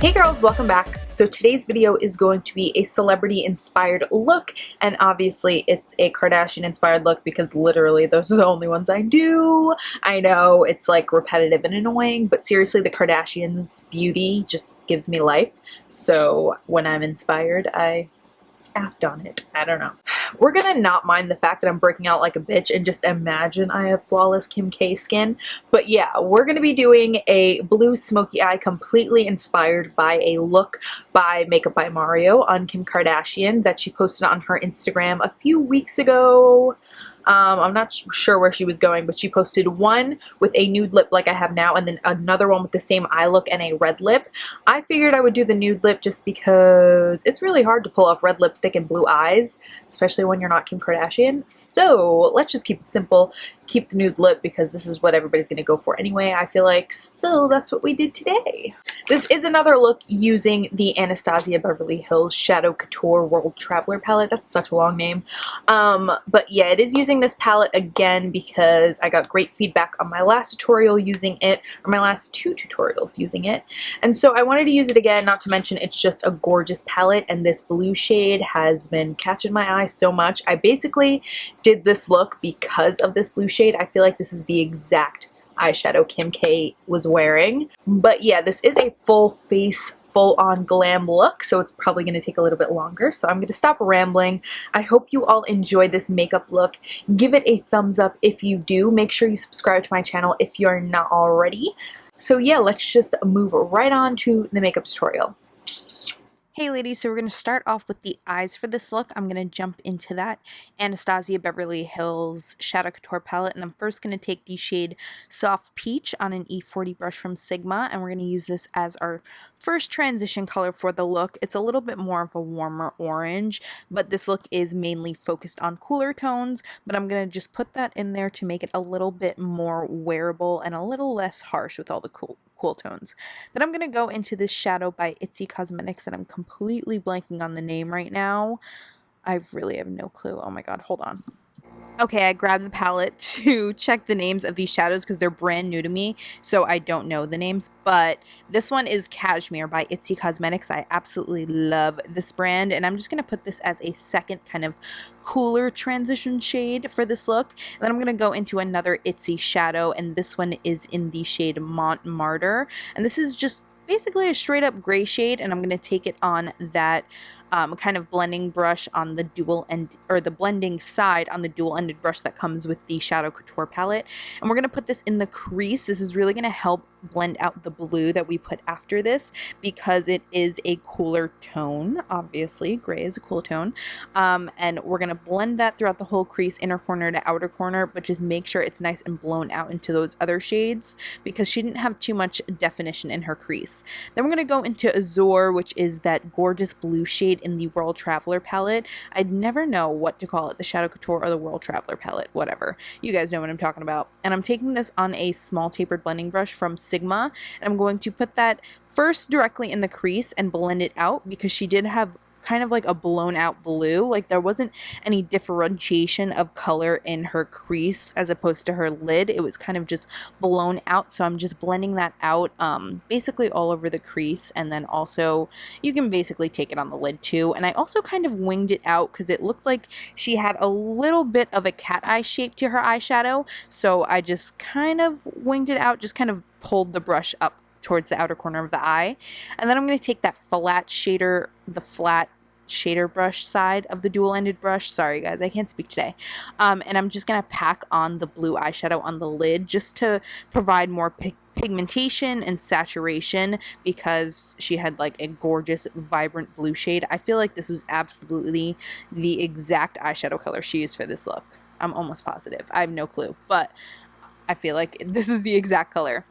Hey girls, welcome back. So today's video is going to be a celebrity inspired look, and obviously it's a Kardashian inspired look because literally those are the only ones I do. I know it's like repetitive and annoying, but seriously the Kardashians' beauty just gives me life. So when I'm inspired, I act on it. I don't know. We're gonna not mind the fact that I'm breaking out like a bitch and just imagine I have flawless Kim K skin. But yeah, we're gonna be doing a blue smoky eye completely inspired by a look by Makeup by Mario on Kim Kardashian that she posted on her Instagram a few weeks ago. I'm not sure where she was going, but she posted one with a nude lip like I have now, and then another one with the same eye look and a red lip. I figured I would do the nude lip just because it's really hard to pull off red lipstick and blue eyes, especially when you're not Kim Kardashian. So let's just keep it simple. Keep the nude lip because this is what everybody's going to go for anyway, I feel like. So that's what we did today. This is another look using the Anastasia Beverly Hills Shadow Couture World Traveler palette. That's such a long name. But yeah, it is using this palette again because I got great feedback on my last tutorial using it, or my last two tutorials using it. And so I wanted to use it again, not to mention it's just a gorgeous palette, and this blue shade has been catching my eye so much. I basically did this look because of this blue shade. I feel like this is the exact eyeshadow Kim K was wearing. But yeah, this is a full face, full-on glam look, so it's probably going to take a little bit longer. So I'm going to stop rambling. I hope you all enjoy this makeup look. Give it a thumbs up if you do. Make sure you subscribe to my channel if you're not already. So yeah, let's just move right on to the makeup tutorial. Hey ladies, so we're going to start off with the eyes for this look. I'm going to jump into that Anastasia Beverly Hills Shadow Couture palette, and I'm first going to take the shade Soft Peach on an E40 brush from Sigma, and we're going to use this as our first transition color for the look. It's a little bit more of a warmer orange, but this look is mainly focused on cooler tones, but I'm going to just put that in there to make it a little bit more wearable and a little less harsh with all the cool tones. Then I'm going to go into this shadow by ittse Cosmetics that I'm completely blanking on the name right now. I really have no clue. Oh my god, hold on. Okay, I grabbed the palette to check the names of these shadows because they're brand new to me, so I don't know the names, but this one is Cashmere by ittse Cosmetics. I absolutely love this brand, and I'm just going to put this as a second kind of cooler transition shade for this look. And then I'm going to go into another ittse shadow, and this one is in the shade Montmartre, and this is just basically a straight up gray shade, and I'm going to take it on that kind of blending brush on the dual end, or the blending side on the dual ended brush that comes with the Shadow Couture palette. And we're going to put this in the crease. This is really going to help blend out the blue that we put after this because it is a cooler tone. Obviously, gray is a cool tone. And we're going to blend that throughout the whole crease, inner corner to outer corner, but just make sure it's nice and blown out into those other shades because she didn't have too much definition in her crease. Then we're going to go into Azure, which is that gorgeous blue shade in the World Traveler palette. I'd never know what to call it, the Shadow Couture or the World Traveler palette, whatever. You guys know what I'm talking about. And I'm taking this on a small tapered blending brush from Sigma, and I'm going to put that first directly in the crease and blend it out because she did have kind of like a blown out blue. Like there wasn't any differentiation of color in her crease as opposed to her lid. It was kind of just blown out. So I'm just blending that out basically all over the crease, and then also you can basically take it on the lid too. And I also kind of winged it out because it looked like she had a little bit of a cat eye shape to her eyeshadow. So I just kind of winged it out, just kind of pulled the brush up towards the outer corner of the eye. And then I'm going to take that flat shader, the flat shader brush side of the dual-ended brush. Sorry guys, I can't speak today. And I'm just going to pack on the blue eyeshadow on the lid just to provide more pigmentation and saturation because she had like a gorgeous vibrant blue shade. I feel like this was absolutely the exact eyeshadow color she used for this look. I'm almost positive. I have no clue, but I feel like this is the exact color.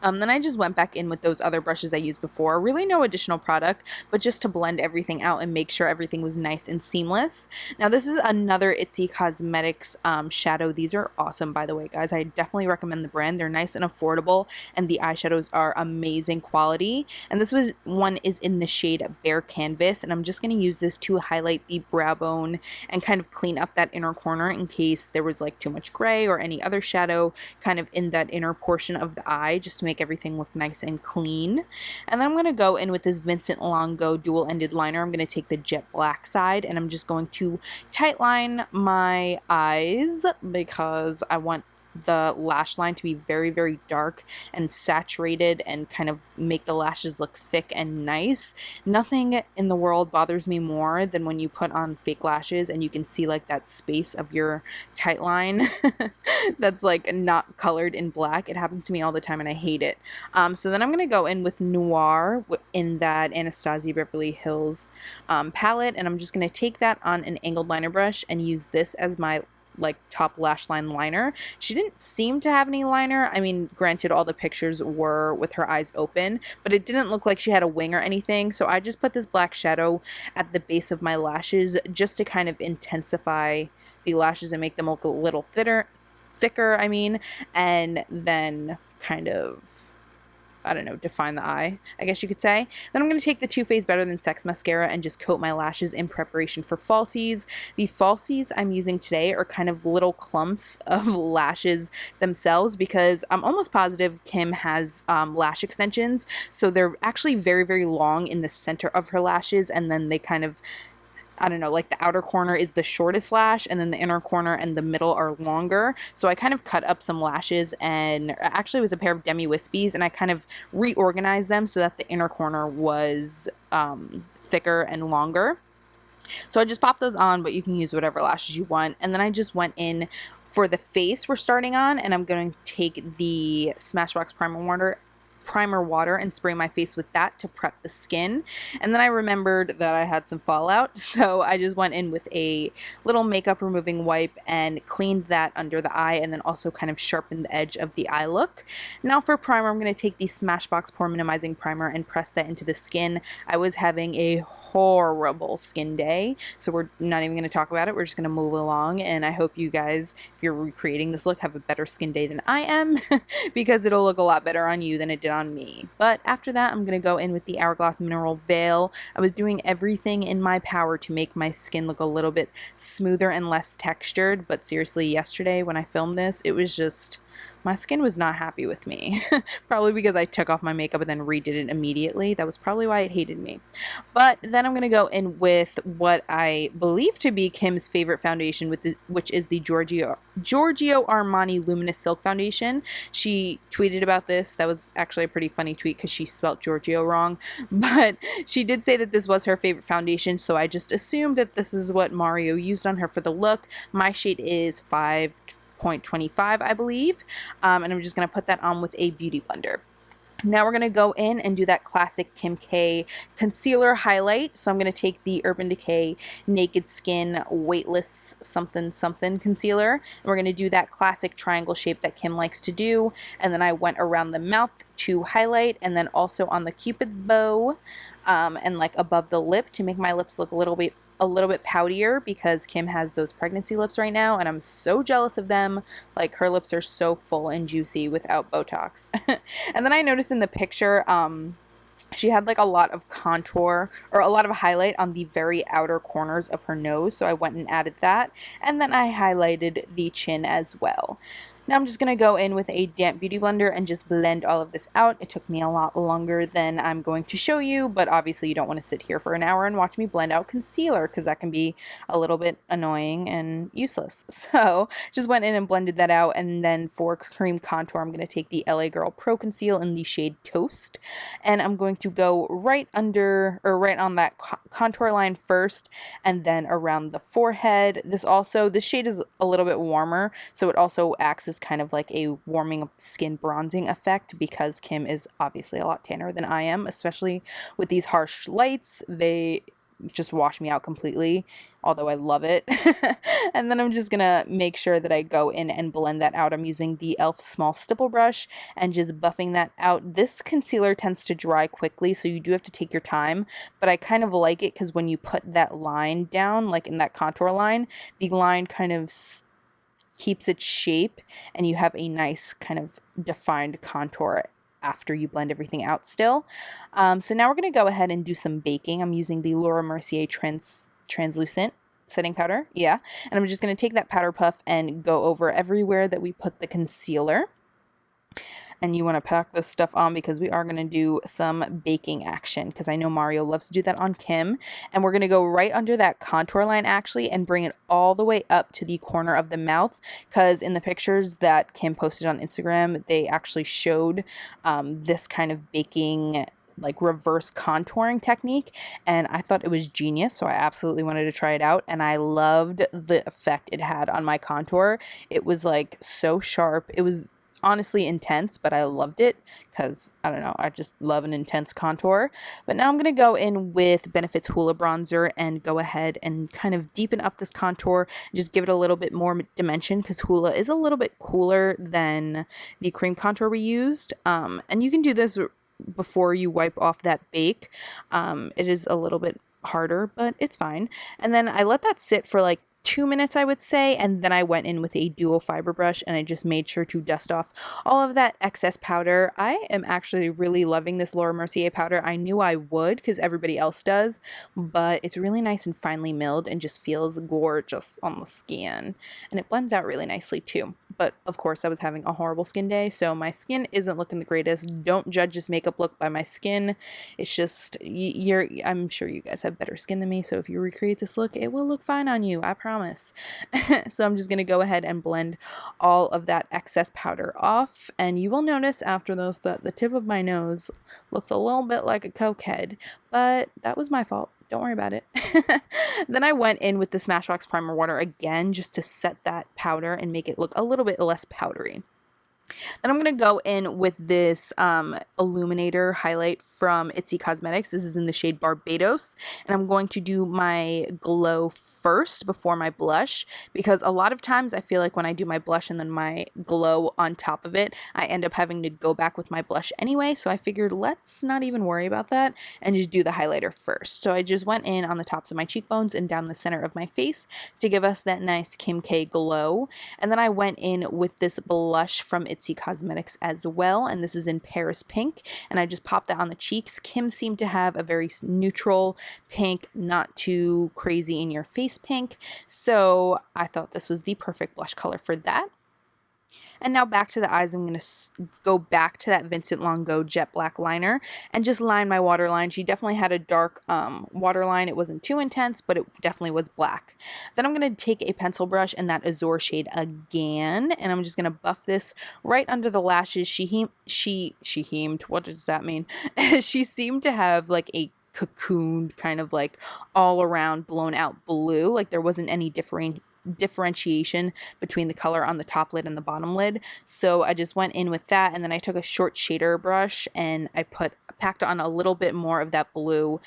Then I just went back in with those other brushes I used before. Really no additional product, but just to blend everything out and make sure everything was nice and seamless. Now this is another ittse Cosmetics shadow. These are awesome, by the way, guys. I definitely recommend the brand. They're nice and affordable, and the eyeshadows are amazing quality. And this one is in the shade Bare Canvas, and I'm just going to use this to highlight the brow bone and kind of clean up that inner corner in case there was like too much gray or any other shadow kind of in that inner portion of the eye, just just to make everything look nice and clean. And then I'm going to go in with this Vincent Longo dual-ended liner. I'm going to take the jet black side and I'm just going to tightline my eyes because I want the lash line to be very, very dark and saturated and kind of make the lashes look thick and nice. Nothing in the world bothers me more than when you put on fake lashes and you can see like that space of your tight line that's like not colored in black. It happens to me all the time and I hate it. So then I'm going to go in with Noir in that Anastasia Beverly Hills palette, and I'm just going to take that on an angled liner brush and use this as my like top lash line liner. She didn't seem to have any liner. I mean, granted, all the pictures were with her eyes open, but it didn't look like she had a wing or anything. So I just put this black shadow at the base of my lashes just to kind of intensify the lashes and make them look a little thicker, I mean, and then kind of, I don't know, define the eye, I guess you could say. Then I'm going to take the Too Faced Better Than Sex mascara and just coat my lashes in preparation for falsies. The falsies I'm using today are kind of little clumps of lashes themselves because I'm almost positive Kim has lash extensions. So they're actually very, very long in the center of her lashes, and then they kind of, I don't know, like the outer corner is the shortest lash and then the inner corner and the middle are longer. So I kind of cut up some lashes, and actually it was a pair of Demi Wispies, and I kind of reorganized them so that the inner corner was thicker and longer. So I just popped those on, but you can use whatever lashes you want. And then I just went in for the face we're starting on, and I'm going to take the Smashbox primer water and spray my face with that to prep the skin. And then I remembered that I had some fallout, so I just went in with a little makeup removing wipe and cleaned that under the eye, and then also kind of sharpened the edge of the eye look. Now for primer, I'm going to take the Smashbox pore minimizing primer and press that into the skin. I was having a horrible skin day, so we're not even going to talk about it. We're just going to move along, and I hope you guys, if you're recreating this look, have a better skin day than I am because it'll look a lot better on you than it did on me. But after that, I'm going to go in with the Hourglass Mineral Veil. I was doing everything in my power to make my skin look a little bit smoother and less textured, but seriously, yesterday when I filmed this, it was just, my skin was not happy with me. Probably because I took off my makeup and then redid it immediately. That was probably why it hated me. But then I'm going to go in with what I believe to be Kim's favorite foundation, which is the Giorgio Armani Luminous Silk Foundation. She tweeted about this. That was actually a pretty funny tweet because she spelled Giorgio wrong. But she did say that this was her favorite foundation, so I just assumed that this is what Mario used on her for the look. My shade is 5.25, I believe, and I'm just going to put that on with a beauty blender. Now we're going to go in and do that classic Kim K concealer highlight. So I'm going to take the Urban Decay Naked Skin Weightless something something concealer. And we're going to do that classic triangle shape that Kim likes to do. And then I went around the mouth to highlight, and then also on the Cupid's bow and like above the lip to make my lips look a little bit poutier because Kim has those pregnancy lips right now and I'm so jealous of them. Like, her lips are so full and juicy without Botox. And then I noticed in the picture she had like a lot of contour or a lot of highlight on the very outer corners of her nose, so I went and added that, and then I highlighted the chin as well. Now I'm just going to go in with a damp beauty blender and just blend all of this out. It took me a lot longer than I'm going to show you, but obviously you don't want to sit here for an hour and watch me blend out concealer because that can be a little bit annoying and useless. So just went in and blended that out, and then for cream contour I'm going to take the LA Girl Pro Conceal in the shade Toast, and I'm going to go right under or right on that contour line first and then around the forehead. This shade is a little bit warmer, so it also acts as kind of like a warming up skin bronzing effect because Kim is obviously a lot tanner than I am, especially with these harsh lights. They just wash me out completely, although I love it. And then I'm just gonna make sure that I go in and blend that out. I'm using the e.l.f. small stipple brush and just buffing that out. This concealer tends to dry quickly, so you do have to take your time, but I kind of like it because when you put that line down, like in that contour line, the line kind of keeps its shape and you have a nice kind of defined contour after you blend everything out still. So now we're going to go ahead and do some baking. I'm using the Laura Mercier translucent setting powder. Yeah. And I'm just going to take that powder puff and go over everywhere that we put the concealer. and you want to pack this stuff on because we are going to do some baking action, because I know Mario loves to do that on Kim. And we're going to go right under that contour line actually and bring it all the way up to the corner of the mouth, because in the pictures that Kim posted on Instagram, they actually showed this kind of baking, like reverse contouring technique, and I thought it was genius, so I absolutely wanted to try it out, and I loved the effect it had on my contour. It was like so sharp. It was honestly intense, but I loved it because I don't know, I just love an intense contour. But now I'm going to go in with Benefit's Hoola bronzer and go ahead and kind of deepen up this contour, just give it a little bit more dimension, because Hoola is a little bit cooler than the cream contour we used. And you can do this before you wipe off that bake. It is a little bit harder, but it's fine. And then I let that sit for like 2 minutes, I would say, and then I went in with a dual fiber brush and I just made sure to dust off all of that excess powder. I am actually really loving this Laura Mercier powder. I knew I would because everybody else does, but it's really nice and finely milled and just feels gorgeous on the skin, and it blends out really nicely too. But of course I was having a horrible skin day, so my skin isn't looking the greatest. Don't judge this makeup look by my skin. It's just, I'm sure you guys have better skin than me, so if you recreate this look, it will look fine on you, I promise. So I'm just going to go ahead and blend all of that excess powder off, and you will notice after those that the tip of my nose looks a little bit like a coke head, but that was my fault. Don't worry about it. Then I went in with the Smashbox primer water again just to set that powder and make it look a little bit less powdery. Then I'm going to go in with this illuminator highlight from ittse Cosmetics. This is in the shade Barbados, and I'm going to do my glow first before my blush, because a lot of times I feel like when I do my blush and then my glow on top of it, I end up having to go back with my blush anyway, so I figured let's not even worry about that and just do the highlighter first. So I just went in on the tops of my cheekbones and down the center of my face to give us that nice Kim K glow, and then I went in with this blush from ittse Cosmetics as well, and this is in Paris Pink, and I just popped that on the cheeks. Kim seemed to have a very neutral pink, not too crazy in your face pink, so I thought this was the perfect blush color for that. And now back to the eyes, I'm going to go back to that Vincent Longo Jet Black liner and just line my waterline. She definitely had a dark waterline. It wasn't too intense, but it definitely was black. Then I'm going to take a pencil brush and that Azure shade again, and I'm just going to buff this right under the lashes. She heamed. What does that mean? She seemed to have like a cocooned kind of like all around blown out blue. Like there wasn't any differentiation between the color on the top lid and the bottom lid, so I just went in with that, and then I took a short shader brush and I packed on a little bit more of that blue,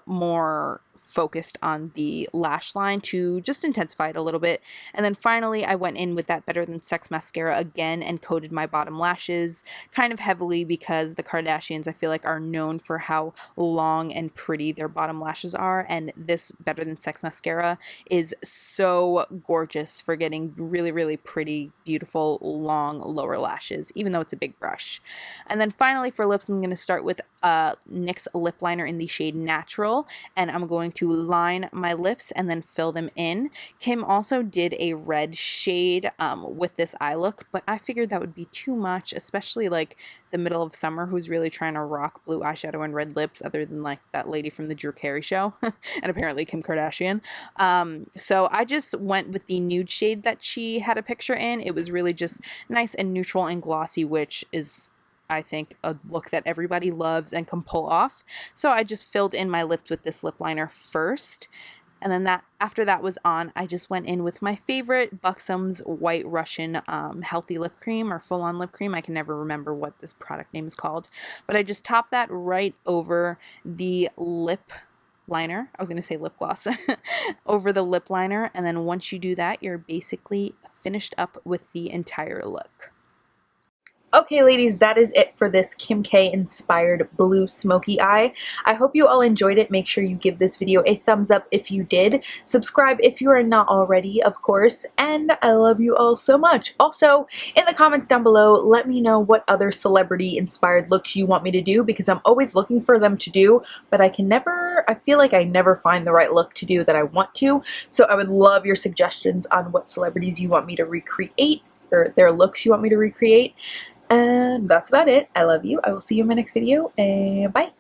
more focused on the lash line to just intensify it a little bit. And then finally I went in with that Better Than Sex mascara again and coated my bottom lashes kind of heavily, because the Kardashians I feel like are known for how long and pretty their bottom lashes are, and this Better Than Sex mascara is so gorgeous for getting really, really pretty, beautiful, long lower lashes, even though it's a big brush. And then finally for lips, I'm going to start with NYX lip liner in the shade Natural, and I'm going to line my lips and then fill them in. Kim also did a red shade with this eye look, but I figured that would be too much, especially like the middle of summer who's really trying to rock blue eyeshadow and red lips, other than like that lady from the Drew Carey show and apparently Kim Kardashian. So I just went with the nude shade that she had a picture in. It was really just nice and neutral and glossy, which is, I think, a look that everybody loves and can pull off. So I just filled in my lips with this lip liner first, and then after that was on, I just went in with my favorite Buxom's White Russian healthy lip cream, or full-on lip cream. I can never remember what this product name is called, but I just topped that right over the lip liner. I was going to say lip gloss. Over the lip liner, and then once you do that, you're basically finished up with the entire look. Okay, ladies, that is it for this Kim K inspired blue smoky eye. I hope you all enjoyed it. Make sure you give this video a thumbs up if you did. Subscribe if you are not already, of course, and I love you all so much. Also, in the comments down below, let me know what other celebrity inspired looks you want me to do, because I'm always looking for them to do, but I feel like I never find the right look to do that I want to. So I would love your suggestions on what celebrities you want me to recreate, or their looks you want me to recreate. And that's about it. I love you. I will see you in my next video, and bye.